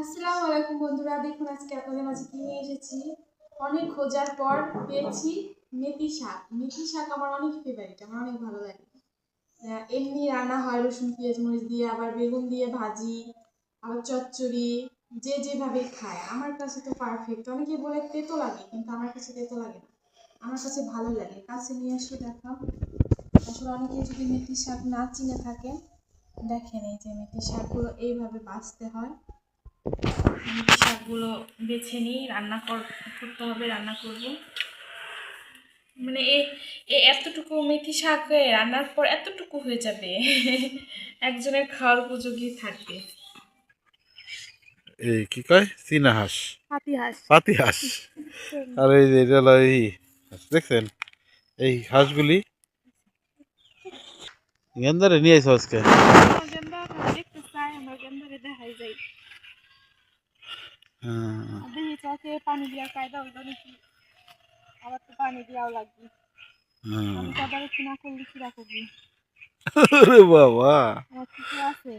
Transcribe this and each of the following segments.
আসসালামু আলাইকুম বন্ধুরা, দেখুন আজকে আপনাদের মাঝে কি নিয়ে এসেছি। অনেক খোঁজার পর পেয়েছি মেথি শাক। মেথি শাক আমার অনেক ফেভারিট, আমার অনেক ভালো লাগে। এমনি রান্না হয় রসুন পেঁয়াজ মরিচ দিয়ে, আবার বেগুন দিয়ে ভাজি, আবার চচ্চড়ি, যে যেভাবে খায়। আমার কাছে তো পারফেক্ট। অনেকে বলে তেতো লাগে, কিন্তু আমার কাছে তেতো লাগে না, আমার কাছে ভালো লাগে। কাছে নিয়ে এসে দেখাম। আসলে অনেকে যদি মেথি শাক না চিনে থাকেন, দেখেন এই যে মেথি শাকগুলো এইভাবে বাছতে হয়। মেথি শাকগুলো বেছে নিই, করতে হবে, রান্না করব। মানে এতটুকু মেথি শাক রান্নার পর এতটুকু হয়ে যাবে, একজনের খাওয়ার উপযোগী থাকবে। এই কি কয় চীনা হাঁস, পাতিহাঁস। পাতিহাঁস। আর এই যে এটা হলো এই হাঁস, দেখছেন এই হাঁসগুলি গেন্দারে নিয়ে আইসো আজকে। পানি দেওয়ার কায়দা হইলো নাকি, আবার তো পানি দেওয়াও লাগবে। আমি তো আবার একটু না করলে কি রাখবি। আরে বাবা, আমার কিছু আছে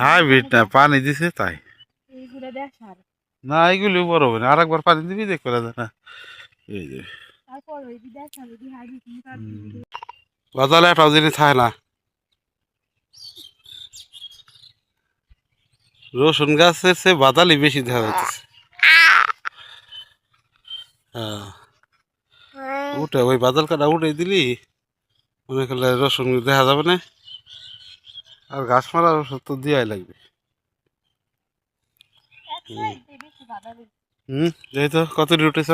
হাইব্রিড না, পানি দিছে তাই এইগুলো দেখ আর না, এগুলি বড় হবে না। আর একবার পানি দিবি দেখ করা যায় না। এই যে তারপর ওই দেখ আর হাইব্রিড বাজালে একটা জিনিস থাকে না, রসুন গাছের সে বাদালি বেশি দেখা যাচ্ছে। হ্যাঁ, উঠে ওই বাদাল কাটা উঠে দিলি মনে করলে রসুন দেখা যাবে না। আর ঘাস মারা ওষুধ তো দেওয়াই লাগবে। যাই তো, কত দূর উঠেছ?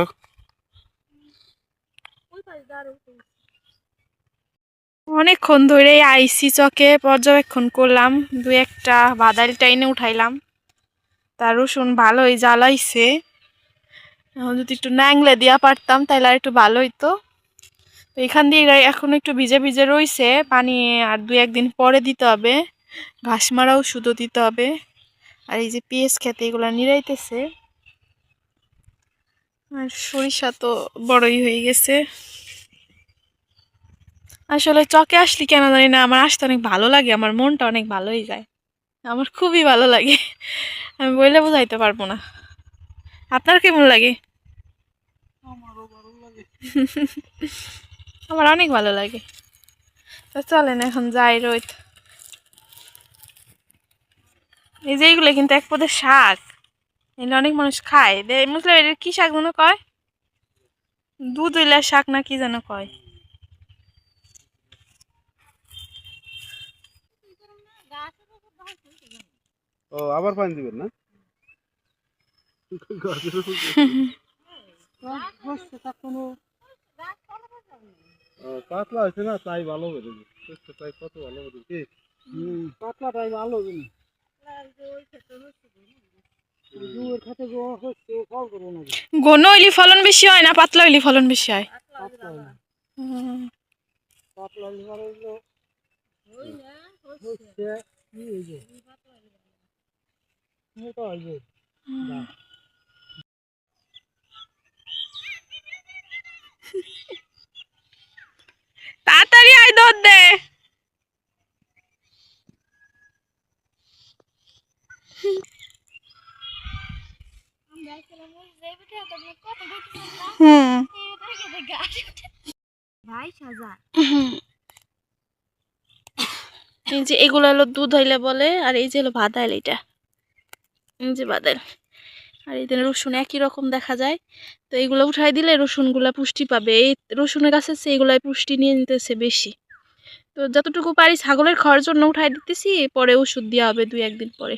অনেকক্ষণ ধরে আইসি চকে পর্যবেক্ষণ করলাম, দু একটা বাদাল টাইনে উঠাইলাম। তার রসুন ভালোই জ্বালাইছে, এখন যদি একটু ন্যাংলে দিয়া পারতাম তাহলে আর একটু ভালো হইতো। তো এখান দিয়ে এখন একটু ভিজে ভিজে রইছে, পানি আর দু একদিন পরে দিতে হবে। ঘাস মারা ওষুধও দিতে হবে। আর এই যে পেঁয়াজ খেতে এগুলো নিরাইতেছে। আর সরিষা তো বড়ই হয়ে গেছে। আসলে চকে আসলে কেন জানি না আমার আসতে অনেক ভালো লাগে, আমার মনটা অনেক ভালো হয়ে যায়, আমার খুবই ভালো লাগে। আমি বললে বোঝাইতে পারবো না। আপনার কেমন লাগে? আমার অনেক ভালো লাগে। তো চলেন এখন যাই রোদ। এই যে এইগুলো কিন্তু এক পদের শাক, এগুলো অনেক মানুষ খায়। মুসলিম এর কি শাক যেন কয়, দুধ হইলার শাক না কি যেন কয়। ও আবার পানি দিবেন না? পাতলা হয়েছে না, তাই ভালো হবে। তাই কত ভালো হবে কি পাতলা, তাই ভালো হবে। ঘন হইলে ফলন বেশি হয় না পাতলা হইলে ফলন বেশি হয়? তাড়াতাড়ি আয় দুধ দে। এই যে এগুলো হলো দুধ হইলে বলে, আর এই যে হলো বাদাল। এটা এই যে বাদাল, আর এই রসুন একই রকম দেখা যায়। তো এইগুলো উঠাই দিলে রসুনগুলা পুষ্টি পাবে। এই রসুনের গাছের চেয়ে এগুলাই পুষ্টি নিয়ে নিতেছে বেশি। তো যতটুকু পারি ছাগলের খাওয়ার জন্য উঠাই দিতেছি, পরে ওষুধ দেওয়া হবে 2-1 দিন পরে।